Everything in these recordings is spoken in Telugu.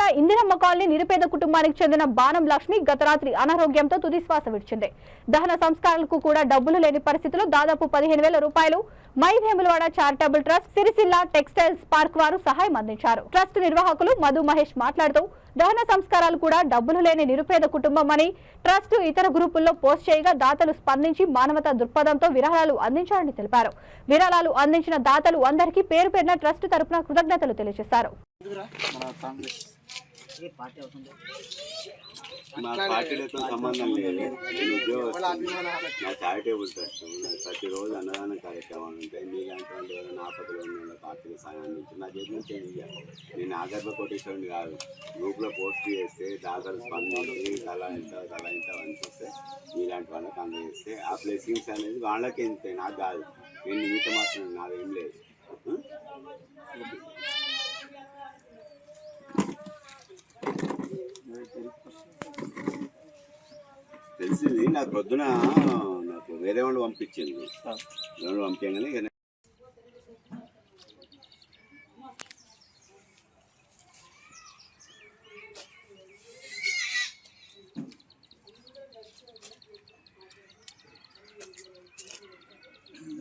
వేములవాడ ఇందిరమ్మ కాలనీ నిరుపేద కుటుంబానికి చెందిన బాణం లక్ష్మి గత రాత్రి అనారోగ్యంతో తుదిశ్వాస విడిచింది. దహన సంస్కారాలకు కూడా డబ్బులు లేని పరిస్థితిలో దాదాపు 15,000 రూపాయలు my Vemulawada charitable trust Sircilla textiles park వారు సహాయం అందించారు. ట్రస్ట్ నిర్వాహకులు మధు మహేష్ మాట్లాడుతూ దహన సంస్కారాలు కూడా డబ్బులు లేని నిరుపేద కుటుంబం అని ట్రస్ట్ ఇతర గ్రూపుల్లో పోస్ట్ చేయగా దాతలు స్పందించి మానవతా దృక్పథంతో విరాళాలు అందించారని తెలిపారు. విరాళాలు అందించిన దాతలు అందరికీ పేరు పేరున ట్రస్ట్ తరపున కృతజ్ఞతలు తెలియజేశారు. మా పార్టీలతో సంబంధం లేదు. నేను ఉద్యోగస్తుని. నా చారిటబుల్ ట్రస్ట్ ప్రతిరోజు అన్నదాన కార్యక్రమాలు ఉంటాయి. మీలాంటి వాళ్ళు ఎవరైనా ఆపదలో ఉన్న పార్టీకి సాయం అందించి నా చేతి నుంచి ఏం చేయాలి. నేను ఆగర్భ కోటేశ్వరుని కాదు. గ్రూప్లో పోస్ట్ చేస్తే దాతలు స్పందించి తల ఇంత అనిపిస్తే మీలాంటి వాళ్ళకి అందజేస్తే ఆ బ్లెస్సింగ్స్ అనేది వాళ్ళకే ఉంటాయి, నాకు కాదు. నేను నిమిత్త మాత్రం, నాదేం లేదు. తెలిసింది నాకు పొద్దున నాకు వేరే వాళ్ళు పంపించింది. వేరే వాళ్ళు పంపించగానే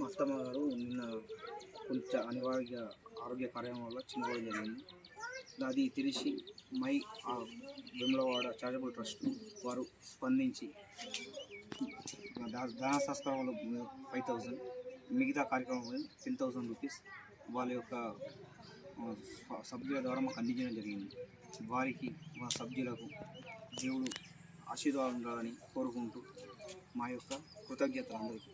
అత్తమ్మ గారు నిన్న కొంచెం అనివార్య ఆరోగ్య కార్యక్రమం వల్ల చిన్నవాడు జరిగింది. అది తెలిసి మై వేములవాడ చారిటబుల్ ట్రస్ట్ వారు స్పందించి దాన సంస్కారంలో 5,000, మిగతా కార్యక్రమం 10,000 రూపీస్ వాళ్ళ యొక్క సభ్యుల ద్వారా మాకు అందించడం జరిగింది. వారికి మా సభ్యులకు దేవుడు ఆశీర్వాదం ఉండాలని కోరుకుంటూ మా యొక్క కృతజ్ఞతలు అందరికీ.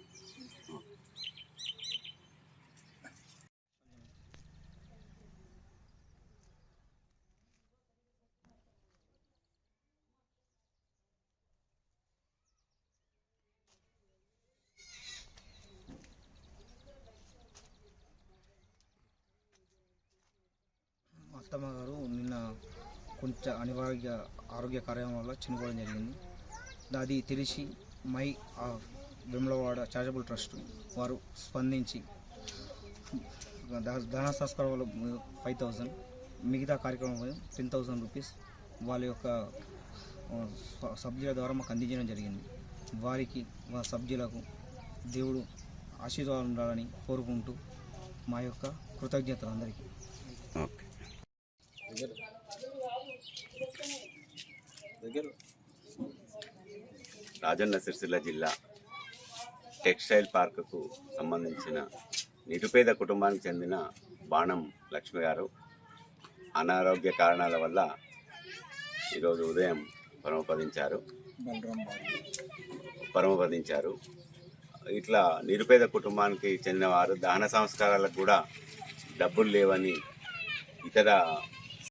అత్తమ్మ గారు నిన్న కొంచెం అనివార్య ఆరోగ్య కార్యక్రమం వల్ల చనిపోవడం జరిగింది. అది తెలిసి మై వేములవాడ చారిటబుల్ ట్రస్ట్ వారు స్పందించి దాన సంస్కారంలో 5,000, మిగతా కార్యక్రమం 10,000 రూపీస్ వాళ్ళ యొక్క సభ్యుల ద్వారా మాకు అందించడం జరిగింది. వారికి మా సభ్యులకు దేవుడు ఆశీర్వాదం ఉండాలని కోరుకుంటూ మా యొక్క కృతజ్ఞతలు అందరికీ. రాజన్న సిరిసిల్ల జిల్లా టెక్స్టైల్ పార్కుకు సంబంధించిన నిరుపేద కుటుంబానికి చెందిన బాణం లక్ష్మి గారు అనారోగ్య కారణాల వల్ల ఈరోజు ఉదయం పరమపదించారు. ఇట్లా నిరుపేద కుటుంబానికి చెందిన వారు దహన సంస్కారాలకు కూడా డబ్బులు లేవని ఇతర